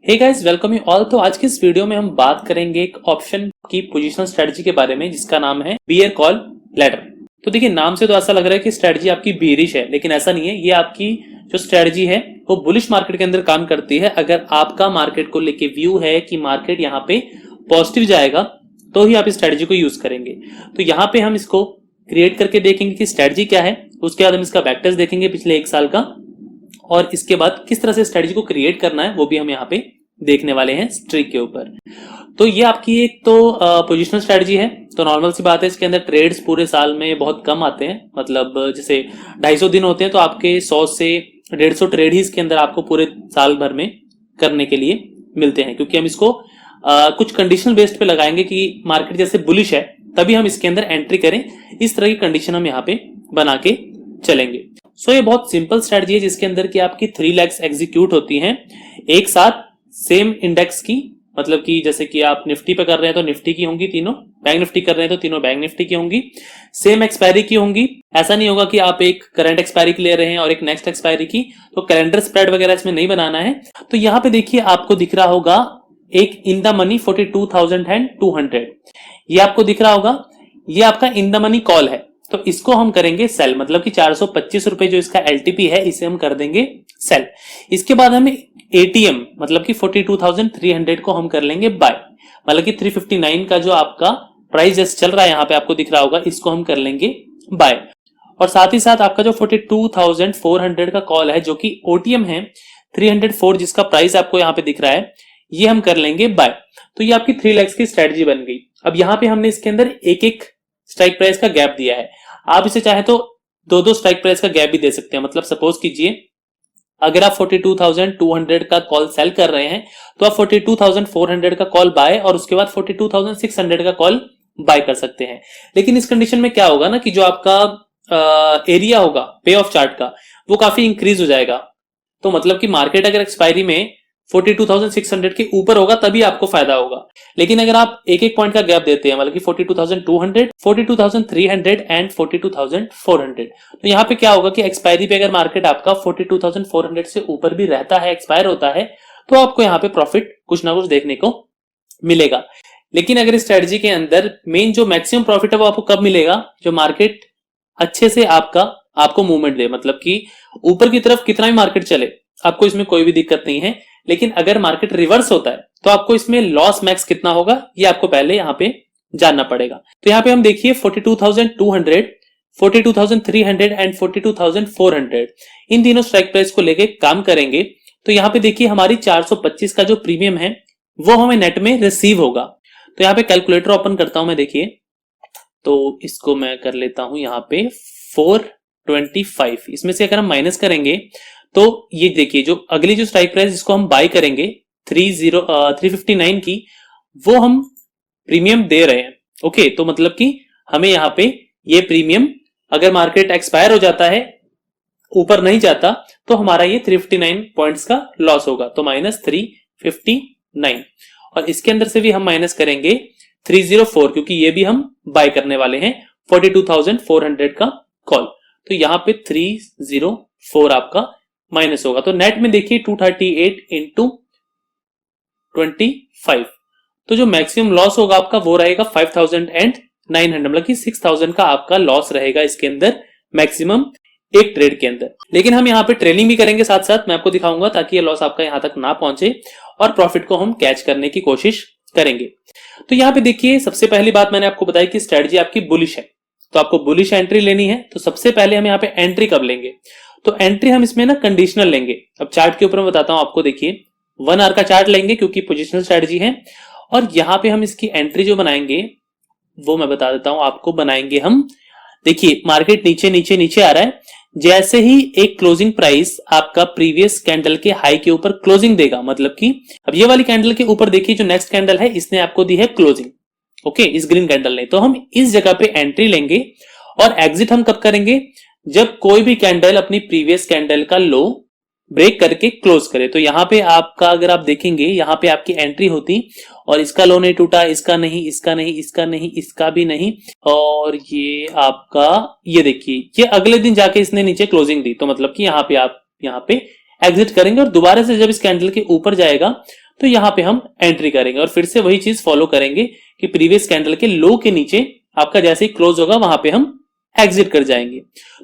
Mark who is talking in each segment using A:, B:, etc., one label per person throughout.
A: Hey guys, welcome you all. तो आज की इस वीडियो में हम बात करेंगे एक ऑप्शन की पोजीशनल स्ट्रेटजी के बारे में जिसका नाम है बियर कॉल लैडर। तो देखिए, नाम से तो ऐसा लग रहा है कि स्ट्रेटजी आपकी बीरिश है, लेकिन ऐसा नहीं है। ये आपकी जो स्ट्रेटजी है वो बुलिश मार्केट के अंदर काम करती है। अगर आपका मार्केट को लेके व्यू है कि मार्केट यहाँ पे पॉजिटिव जाएगा तो ही आप इस स्ट्रेटजी को यूज करेंगे। तो यहाँ पे हम इसको क्रिएट करके देखेंगे कि स्ट्रेटजी क्या है, उसके बाद हम इसका बैकटेस्ट देखेंगे पिछले एक साल का, और इसके बाद किस तरह से स्ट्रेटजी को क्रिएट करना है वो भी हम यहाँ पे देखने वाले हैं स्ट्रिक के ऊपर। तो ये आपकी एक तो पोजिशनल स्ट्रेटजी है। तो नॉर्मल सी बात है, इसके अंदर ट्रेड्स पूरे साल में बहुत कम आते हैं। मतलब जैसे 250 दिन होते हैं तो आपके 100 से 150 ट्रेड ही इसके अंदर आपको पूरे साल भर में करने के लिए मिलते हैं, क्योंकि हम इसको कुछ कंडीशनल बेस्ड पे लगाएंगे कि मार्केट जैसे बुलिश है तभी हम इसके अंदर एंट्री करें। इस तरह की कंडीशन हम यहाँ पे बना के चलेंगे। सो ये बहुत सिंपल स्ट्रेटजी है जिसके अंदर की आपकी 3 लेग्स एग्जीक्यूट होती हैं एक साथ सेम इंडेक्स की। मतलब कि जैसे कि आप निफ्टी पे कर रहे हैं तो निफ्टी की होंगी तीनों, बैंक निफ्टी कर रहे हैं तो तीनों बैंक निफ्टी की होंगी, सेम एक्सपायरी की होंगी। ऐसा नहीं होगा कि आप एक करंट एक्सपायरी की ले रहे हैं और एक नेक्स्ट एक्सपायरी की, तो कैलेंडर स्प्रेड वगैरह इसमें नहीं बनाना है। तो यहाँ पे देखिए, आपको दिख रहा होगा एक इन द मनी 42,200, ये आपको दिख रहा होगा। ये आपका इन द मनी कॉल है, तो इसको हम करेंगे सेल। मतलब कि 425 रुपए जो इसका एलटीपी है इसे हम कर देंगे सेल। इसके बाद हमें एटीएम मतलब कि 42,300 को हम कर लेंगे बाय। मतलब कि 359 का जो आपका प्राइस जैसे चल रहा है यहाँ पे आपको दिख रहा होगा, इसको हम कर लेंगे बाय। और साथ ही साथ आपका जो 42,400 का कॉल है जो कि ओटीएम है 304, जिसका प्राइस आपको यहाँ पे दिख रहा है, ये हम कर लेंगे बाय। तो ये आपकी 3 लेग्स की स्ट्रेटजी बन गई। अब यहाँ पे हमने इसके अंदर एक एक स्ट्राइक प्राइस का गैप दिया है। आप इसे चाहे तो दो स्ट्राइक प्राइस का गैप भी दे सकते हैं। मतलब सपोज कीजिए, अगर आप 42,200 का कॉल सेल कर रहे हैं तो आप 42,400 का कॉल बाय और उसके बाद 42,600 का कॉल बाय कर सकते हैं। लेकिन इस कंडीशन में क्या होगा ना कि जो आपका एरिया होगा पे ऑफ चार्ट का वो काफी इंक्रीज हो जाएगा। तो मतलब कि मार्केट अगर एक्सपायरी में 42,600 के ऊपर होगा तभी आपको फायदा होगा। लेकिन अगर आप एक एक पॉइंट का गैप देते हैं, मतलब कि 42,200, 42,300 एंड 42,400, तो यहाँ पे क्या होगा कि एक्सपायरी पे अगर मार्केट आपका 42,400 से ऊपर भी रहता है, एक्सपायर होता है, तो आपको यहाँ पे प्रॉफिट कुछ ना कुछ देखने को मिलेगा। लेकिन अगर इस स्ट्रेटजी के अंदर मेन जो मैक्सिमम प्रॉफिट है वो आपको कब मिलेगा, जो मार्केट अच्छे से आपको मूवमेंट दे। मतलब कि ऊपर की तरफ कितना भी मार्केट चले आपको इसमें कोई भी दिक्कत नहीं है। लेकिन अगर मार्केट रिवर्स होता है तो आपको इसमें लॉस मैक्स कितना होगा ये आपको पहले यहाँ पे जानना पड़ेगा। तो यहाँ पे हम देखिए 42,200, 42,300 एंड 42,400 इन तीनों स्ट्राइक प्राइस को लेके काम करेंगे। तो यहाँ पे देखिए हमारी 425 का जो प्रीमियम है वो हमें नेट में रिसीव होगा। तो यहाँ पे कैलकुलेटर ओपन करता हूं मैं, देखिए तो इसको मैं कर लेता हूं यहाँ पे 425। इसमें से अगर हम माइनस करेंगे तो ये देखिए जो अगली जो स्ट्राइक प्राइस जिसको हम बाय करेंगे 359 की, वो हम प्रीमियम दे रहे हैं। ओके, तो मतलब कि हमें यहाँ पे ये प्रीमियम अगर मार्केट एक्सपायर हो जाता है, ऊपर नहीं जाता, तो हमारा ये 359 पॉइंट्स का लॉस होगा। तो -359, और इसके अंदर से भी हम माइनस करेंगे 304, क्योंकि ये भी हम बाय करने वाले हैं 42,400 का कॉल। तो यहाँ पे 304 आपका माइनस होगा। तो नेट में देखिए 238 इंटू 25, तो जो मैक्सिमम लॉस होगा आपका वो रहेगा 5,900, मतलब कि 6,000 का आपका लॉस रहेगा इसके अंदर मैक्सिमम एक ट्रेड के अंदर। लेकिन हम यहाँ पे ट्रेलिंग भी करेंगे साथ साथ, मैं आपको दिखाऊंगा, ताकि ये लॉस आपका यहाँ तक ना पहुंचे और प्रॉफिट को हम कैच करने की कोशिश करेंगे। तो यहाँ पे देखिए, सबसे पहली बात मैंने आपको बताई कि स्ट्रेटजी आपकी बुलिश है, तो आपको बुलिश एंट्री लेनी है। तो सबसे पहले हम यहाँ पे एंट्री कब लेंगे, तो एंट्री हम इसमें ना कंडीशनल लेंगे। अब चार्ट के ऊपर मैं बताता हूं आपको, देखिए 1 आवर का चार्ट लेंगे क्योंकि पोजिशनल स्ट्रेटजी है। और यहां पे हम इसकी एंट्री जो बनाएंगे वो मैं बता देता हूं आपको। बनाएंगे हम, देखिए मार्केट नीचे नीचे नीचे आ रहा है, जैसे ही एक क्लोजिंग प्राइस आपका प्रीवियस कैंडल के हाई के ऊपर क्लोजिंग देगा, मतलब कि अब ये वाली कैंडल के ऊपर देखिए जो नेक्स्ट कैंडल है इसने आपको दी है क्लोजिंग, ओके, इस ग्रीन कैंडल ने, तो हम इस जगह पे एंट्री लेंगे। और एग्जिट हम कब करेंगे, जब कोई भी कैंडल अपनी प्रीवियस कैंडल का लो ब्रेक करके क्लोज करे। तो यहाँ पे आपका अगर आप देखेंगे यहाँ पे आपकी एंट्री होती और इसका लो नहीं टूटा, इसका नहीं, इसका नहीं, इसका नहीं, इसका भी नहीं, और ये आपका ये देखिए ये अगले दिन जाके इसने नीचे क्लोजिंग दी। तो मतलब कि यहाँ पे आप यहाँ पे एग्जिट करेंगे और दोबारा से जब इस कैंडल के ऊपर जाएगा तो यहाँ पे हम एंट्री करेंगे और फिर से वही चीज फॉलो करेंगे कि प्रीवियस कैंडल के लो के नीचे आपका जैसे ही क्लोज होगा वहां पे हम एग्जिट कर जाएंगे।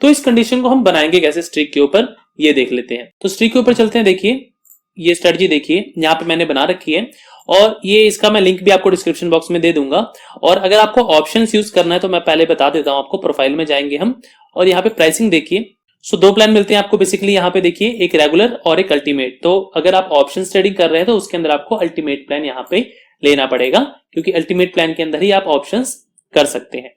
A: तो इस कंडीशन को हम बनाएंगे कैसे स्ट्रिक के ऊपर, ये देख लेते हैं। तो स्ट्रिक के ऊपर चलते हैं। देखिए ये स्ट्रेटजी देखिए यहाँ पे मैंने बना रखी है और ये इसका मैं लिंक भी आपको डिस्क्रिप्शन बॉक्स में दे दूंगा। और अगर आपको ऑप्शंस यूज करना है तो मैं पहले बता देता हूं आपको। प्रोफाइल में जाएंगे हम और यहाँ पे प्राइसिंग देखिए। सो दो प्लान मिलते हैं आपको बेसिकली यहाँ पे देखिए, एक रेगुलर और एक अल्टीमेट। तो अगर आप ऑप्शन ट्रेडिंग कर रहे हैं तो उसके अंदर आपको अल्टीमेट प्लान यहाँ पे लेना पड़ेगा, क्योंकि अल्टीमेट प्लान के अंदर ही आप ऑप्शंस कर सकते हैं।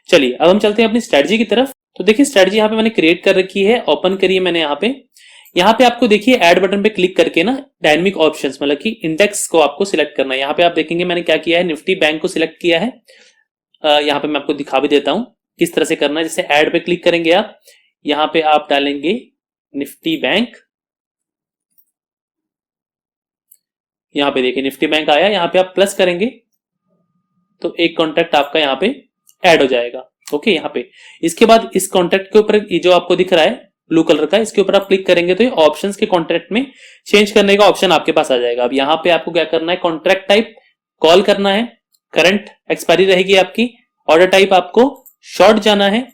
A: चलिए अब हम चलते हैं अपनी स्ट्रेटजी की तरफ। तो देखिए स्ट्रेटजी यहाँ पे मैंने क्रिएट कर रखी है, ओपन करिए मैंने यहाँ पे आपको देखिए ऐड बटन पे क्लिक करके ना डायनेमिक ऑप्शंस मतलब कि इंडेक्स को आपको सिलेक्ट करना है। यहाँ पे आप देखेंगे मैंने क्या किया है, निफ्टी बैंक को सिलेक्ट किया है। यहाँ पे मैं आपको दिखा भी देता हूं किस तरह से करना है। जैसे ऐड पे क्लिक करेंगे आप, यहाँ पे आप डालेंगे निफ्टी बैंक। यहाँ पे देखिए निफ्टी बैंक आया, यहाँ पे आप प्लस करेंगे तो एक कॉन्ट्रैक्ट आपका यहाँ पे ऐड हो जाएगा। ओके, यहाँ पे इसके बाद इस कॉन्ट्रैक्ट के ऊपर ये जो आपको दिख रहा है ब्लू कलर का, इसके ऊपर आप क्लिक करेंगे तो ये ऑप्शंस के कॉन्ट्रैक्ट में चेंज करने का ऑप्शन आपके पास आ जाएगा। अब यहाँ पे आपको क्या करना है, कॉन्ट्रैक्ट टाइप कॉल करना है, करंट एक्सपायरी रहेगी आपकी, ऑर्डर टाइप आपको शॉर्ट जाना है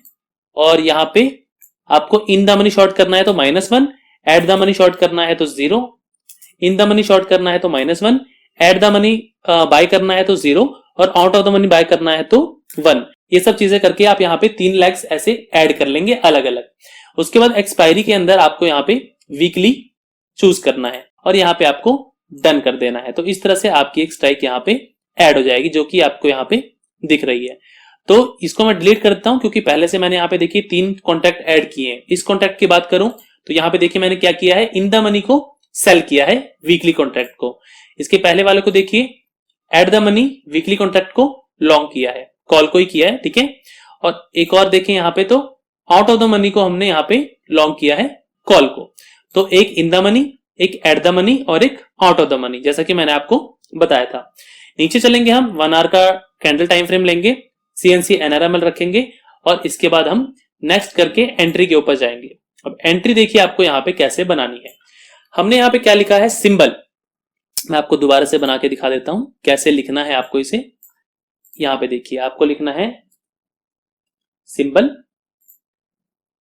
A: और यहाँ पे आपको इन द मनी शॉर्ट करना है तो -1, एट द मनी शॉर्ट करना है तो 0, इन द मनी शॉर्ट करना है तो -1, एट द मनी बाय करना है तो 0 और out of the money by करना है तो 1। ये सब चीजें करके आप यहाँ पे 3 लेग्स ऐसे ऐड कर लेंगे अलग अलग। उसके बाद एक्सपायरी के अंदर आपको यहाँ पे वीकली चूज करना है और यहाँ पे आपको डन कर देना है। तो इस तरह से आपकी एक स्ट्राइक यहाँ पे ऐड हो जाएगी जो कि आपको यहाँ पे दिख रही है। तो इसको मैं डिलीट करता हूं क्योंकि पहले से मैंने यहाँ पे देखिए 3 कॉन्ट्रैक्ट ऐड किए हैं। इस कॉन्ट्रैक्ट की बात करूं तो यहाँ पे देखिए मैंने क्या किया है, इन द मनी को सेल किया है वीकली कॉन्ट्रैक्ट को। इसके पहले वाले को देखिए at the money weekly contract को लॉन्ग किया है, कॉल को ही किया है, ठीक है। और एक और देखें यहाँ पे तो आउट ऑफ द मनी को हमने यहाँ पे लॉन्ग किया है कॉल को। तो एक इन द मनी, एक एट द मनी और एक आउट ऑफ द मनी, जैसा कि मैंने आपको बताया था। नीचे चलेंगे हम 1 आवर का कैंडल टाइम फ्रेम लेंगे, CNC NRML रखेंगे और इसके बाद हम नेक्स्ट करके एंट्री के ऊपर जाएंगे। अब एंट्री देखिए आपको यहाँ पे कैसे बनानी है। हमने यहाँ पे क्या लिखा है, सिंबल। मैं आपको दोबारा से बना के दिखा देता हूं कैसे लिखना है आपको इसे। यहाँ पे देखिए आपको लिखना है सिंबल,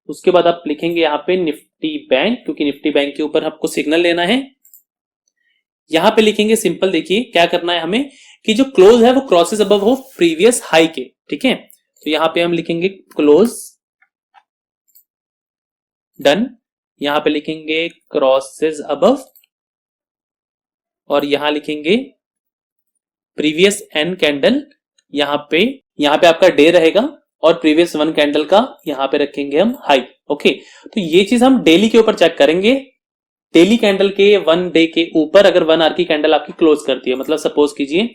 A: उसके बाद आप लिखेंगे यहाँ पे निफ्टी बैंक, क्योंकि निफ्टी बैंक के ऊपर आपको सिग्नल लेना है। यहाँ पे लिखेंगे सिंपल। देखिए क्या करना है हमें कि जो क्लोज है वो क्रॉसेस अबव हो प्रीवियस हाई के, ठीक है। तो यहाँ पे हम लिखेंगे क्लोज, डन। यहाँ पे लिखेंगे क्रॉसेस अबव और यहां लिखेंगे प्रीवियस एन कैंडल। यहाँ पे आपका डे रहेगा और प्रीवियस 1 कैंडल का यहाँ पे रखेंगे हम हाई। ओके, तो ये चीज हम डेली के ऊपर चेक करेंगे। डेली कैंडल के 1 डे के ऊपर अगर 1 आवर की कैंडल आपकी क्लोज करती है, मतलब सपोज कीजिए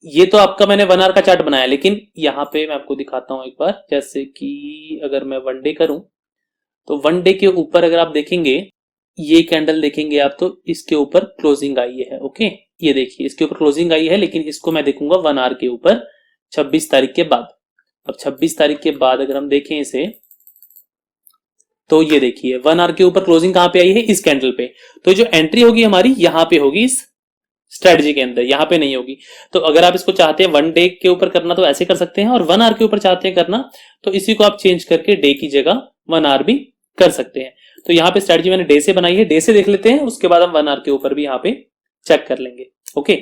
A: ये तो आपका मैंने 1 आवर का चार्ट बनाया, लेकिन यहाँ पे मैं आपको दिखाता हूं एक बार। जैसे कि अगर मैं 1 डे करूं तो 1 डे के ऊपर अगर आप देखेंगे ये कैंडल देखेंगे आप तो इसके ऊपर क्लोजिंग आई है। ओके, ये देखिए इसके ऊपर क्लोजिंग आई है, लेकिन इसको मैं देखूंगा 1 आवर के ऊपर 26 तारीख के बाद। अब 26 तारीख के बाद अगर हम देखें इसे तो ये देखिए 1 आवर के ऊपर क्लोजिंग कहां पे आई है, इस कैंडल पे। तो जो एंट्री होगी हमारी यहां पे होगी इस स्ट्रेटजी के अंदर, यहां पे नहीं होगी। तो अगर आप इसको चाहते हैं 1 डे के ऊपर करना तो ऐसे कर सकते हैं, और 1 आवर के ऊपर चाहते हैं करना तो इसी को आप चेंज करके डे की जगह 1 आवर भी कर सकते हैं। तो यहाँ पे स्ट्रेटजी मैंने डे से बनाई है, डे से देख लेते हैं, उसके बाद हम 1 आवर के ऊपर भी यहाँ पे चेक कर लेंगे। ओके,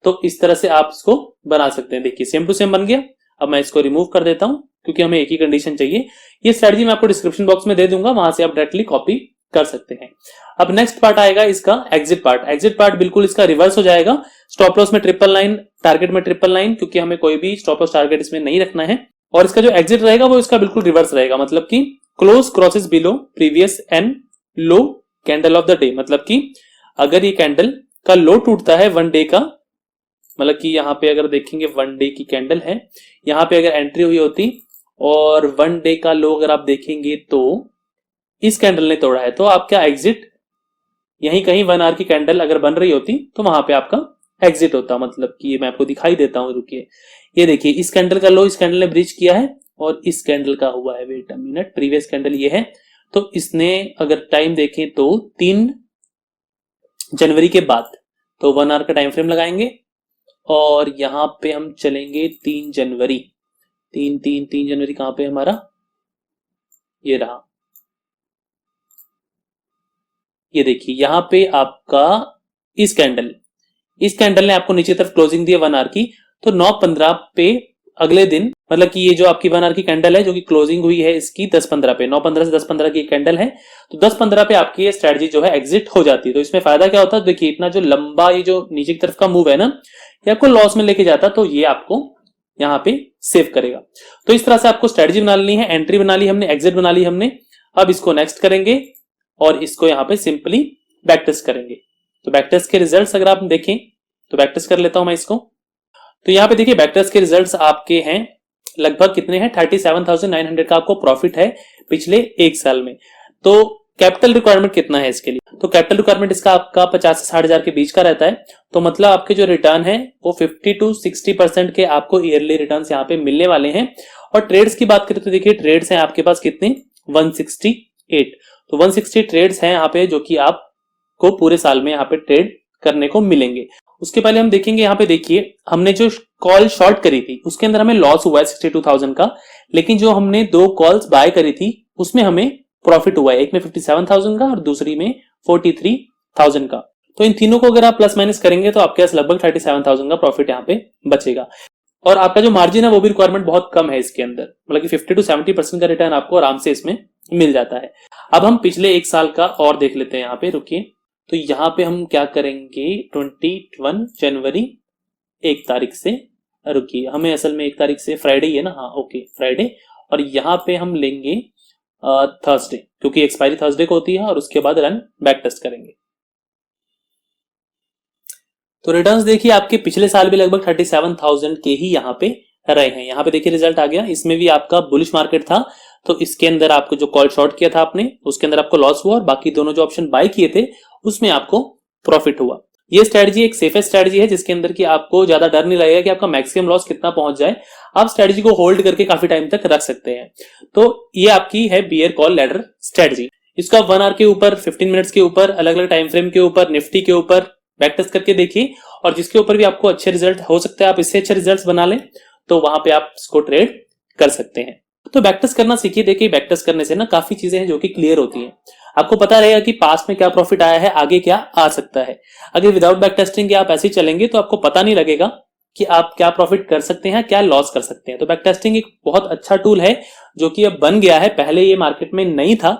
A: तो इस तरह से आप इसको बना सकते हैं। देखिए सेम टू सेम बन गया। अब मैं इसको रिमूव कर देता हूं क्योंकि हमें एक ही कंडीशन चाहिए। ये स्ट्रेटजी मैं आपको डिस्क्रिप्शन बॉक्स में दे दूंगा, वहां से आप डायरेक्टली कॉपी कर सकते हैं। अब नेक्स्ट पार्ट आएगा इसका एग्जिट पार्ट। एग्जिट पार्ट बिल्कुल इसका रिवर्स हो जाएगा। स्टॉप लॉस में 999, टारगेट में 999, क्योंकि हमें कोई भी स्टॉप लॉस टारगेट इसमें नहीं रखना है। और इसका जो एग्जिट रहेगा वो इसका बिल्कुल रिवर्स रहेगा, मतलब कि close crosses below previous and low candle of the day. मतलब कि अगर ये कैंडल का लो टूटता है 1 डे का, मतलब कि यहाँ पे अगर देखेंगे 1 डे की कैंडल है, यहाँ पे अगर एंट्री हुई होती और 1 डे का लो अगर आप देखेंगे तो इस कैंडल ने तोड़ा है, तो आपका एग्जिट यहीं कहीं 1 आवर की कैंडल अगर बन रही होती तो वहां पे आपका एग्जिट होता। मतलब कि ये मैं आपको दिखाई देता हूं, रुकिए। ये देखिए इस कैंडल का लो इस कैंडल ने ब्रीच किया है और इस कैंडल का हुआ है, wait a minute, previous candle ये है। तो इसने अगर टाइम देखें तो 3 जनवरी के बाद, तो 1 आवर का टाइम फ्रेम लगाएंगे और यहाँ पे हम चलेंगे 3 जनवरी। 3 जनवरी कहाँ पे हमारा, ये रहा, ये देखिए यहाँ पे आपका इस कैंडल ने आपको नीचे तरफ क्लोजिंग दी है 1 आवर की। तो 9:15 पे अगले दिन, मतलब कि ये जो आपकी 1 आवर की कैंडल है जो कि क्लोजिंग हुई है इसकी 10:15 पे, 9:15 से 10:15 की कैंडल है, तो 10:15 पे आपकी ये स्ट्रेटजी जो है एग्जिट हो जाती है। तो इसमें फायदा क्या होता है, देखिए इतना जो लंबा ये जो नीचे की तरफ का मूव है ना, ये आपको लॉस में लेके जाता, तो ये आपको यहाँ पे सेव करेगा। तो इस तरह से आपको स्ट्रेटजी बना लेनी है। एंट्री बना ली हमने, एग्जिट बना ली हमने। अब इसको नेक्स्ट करेंगे और इसको यहाँ पे सिंपली बैक टेस्ट करेंगे। तो बैक टेस्ट के रिजल्ट्स अगर आप देखें तो बैक टेस्ट कर लेता हूं मैं इसको। तो यहाँ पे देखिए बैक टेस्ट के रिजल्ट्स आपके हैं लगभग कितने हैं, 37,900 का आपको प्रॉफिट है पिछले एक साल में। तो कैपिटल रिक्वायरमेंट कितना है इसके लिए, तो कैपिटल रिक्वायरमेंट इसका आपका 50 से 60,000 के बीच का रहता है। तो मतलब आपके जो रिटर्न है वो 50 to 60% के आपको ईयरली रिटर्न यहाँ पे मिलने वाले हैं। और ट्रेड्स की बात करें तो देखिए ट्रेड्स हैं आपके पास कितने, 168। तो 160 ट्रेड्स हैं यहाँ पे जो कि आपको पूरे साल में यहाँ पे ट्रेड करने को मिलेंगे। उसके पहले हम देखेंगे यहाँ पे, देखिए हमने जो कॉल शॉर्ट करी थी उसके अंदर हमें लॉस हुआ है 62,000 का, लेकिन जो हमने 2 कॉल्स बाय करी थी उसमें हमें प्रॉफिट हुआ है, एक में 57,000 का और दूसरी में 43,000 का। तो इन तीनों को अगर आप प्लस माइनस करेंगे तो आपके पास लगभग 37,000 का प्रॉफिट यहाँ पे बचेगा। और आपका जो मार्जिन है वो भी रिक्वायरमेंट बहुत कम है इसके अंदर, मतलब कि 50 to 70% का रिटर्न आपको आराम से इसमें मिल जाता है। अब हम पिछले एक साल का और देख लेते हैं यहाँ पे, रुकिए। तो यहाँ पे हम क्या करेंगे, 21 जनवरी 1 तारीख से, रुकिए हमें असल में 1 तारीख से फ्राइडे ही है ना, हाँ ओके फ्राइडे, और यहाँ पे हम लेंगे थर्सडे क्योंकि एक्सपायरी थर्सडे को होती है, और उसके बाद रन बैक टेस्ट करेंगे। तो रिटर्न्स देखिए आपके पिछले साल भी लगभग 37,000 के ही यहाँ पे रहे हैं। यहाँ पे देखिए रिजल्ट आ गया, इसमें भी आपका बुलिश मार्केट था तो इसके अंदर आपको जो कॉल शॉर्ट किया था आपने उसके अंदर आपको लॉस हुआ, और बाकी दोनों जो ऑप्शन बाय किए थे उसमें आपको प्रॉफिट हुआ। ये स्ट्रेटजी एक सेफेस्ट स्ट्रेटजी है जिसके अंदर की आपको ज्यादा डर नहीं लगेगा कि आपका मैक्सिमम लॉस कितना पहुंच जाए। आप स्ट्रेटजी को होल्ड करके काफी टाइम तक रख सकते हैं। तो ये आपकी है बियर कॉल लैडर स्ट्रेटजी। इसको आप 1 आवर के ऊपर, 15 मिनट्स के ऊपर, अलग अलग टाइम फ्रेम के ऊपर, निफ्टी के ऊपर बैक टेस्ट करके देखिए, और जिसके ऊपर भी आपको अच्छे रिजल्ट हो सकते हैं, आप इससे अच्छे रिजल्ट्स बना लें तो वहां पे आप इसको ट्रेड कर सकते हैं। तो बैक टेस्ट करना सीखिए। देखिए बैक टेस्ट करने से ना काफी चीजें हैं जो कि क्लियर होती हैं। आपको पता रहेगा कि पास्ट में क्या प्रॉफिट आया है, आगे क्या आ सकता है। अगर विदाउट बैक टेस्टिंग के आप ऐसे ही चलेंगे तो आपको पता नहीं लगेगा कि आप क्या प्रॉफिट कर सकते हैं, क्या लॉस कर सकते हैं। तो बैक टेस्टिंग एक बहुत अच्छा टूल है जो कि अब बन गया है, पहले ये मार्केट में नहीं था।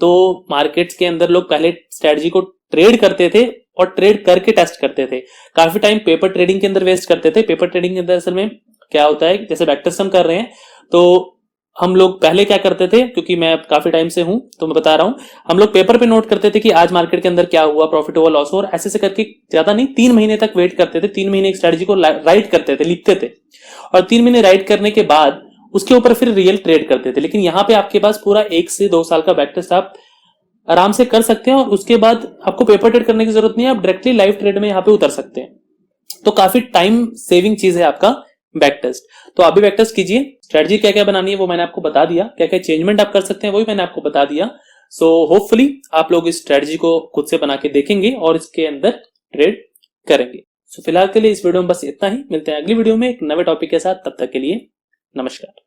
A: तो मार्केट्स के अंदर लोग पहले स्ट्रेटजी को ट्रेड करते थे और ट्रेड करके टेस्ट करते थे, काफी टाइम पेपर ट्रेडिंग के अंदर वेस्ट करते थे। पेपर ट्रेडिंग के अंदर असल में क्या होता है, जैसे बैक टेस्ट हम कर रहे हैं तो हम लोग पहले क्या करते थे, क्योंकि मैं काफी टाइम से हूं तो मैं बता रहा हूं, हम लोग पेपर पे नोट करते थे कि आज मार्केट के अंदर क्या हुआ, प्रॉफिट हुआ, लॉस हुआ, और ऐसे से करके ज्यादा नहीं 3 महीने तक वेट करते थे। 3 महीने एक स्ट्रेटजी को राइट करते थे, लिखते थे, और 3 महीने राइट करने के बाद उसके ऊपर फिर रियल ट्रेड करते थे। लेकिन यहाँ पे आपके पास पूरा 1 से 2 साल का बैक टेस्ट आप आराम से कर सकते हैं, और उसके बाद आपको पेपर ट्रेड करने की जरूरत नहीं है, आप डायरेक्टली लाइव ट्रेड में यहाँ पे उतर सकते हैं। तो काफी टाइम सेविंग चीज है आपका बैक टेस्ट। तो आप भी बैक टेस्ट कीजिए। स्ट्रेटजी क्या क्या बनानी है वो मैंने आपको बता दिया, क्या क्या चेंजमेंट आप कर सकते हैं वो भी मैंने आपको बता दिया। सो होपफुली आप लोग इस स्ट्रेटजी को खुद से बना के देखेंगे और इसके अंदर ट्रेड करेंगे। सो फिलहाल के लिए इस वीडियो में बस इतना ही, मिलते हैं अगली वीडियो में एक नए टॉपिक के साथ, तब तक के लिए नमस्कार।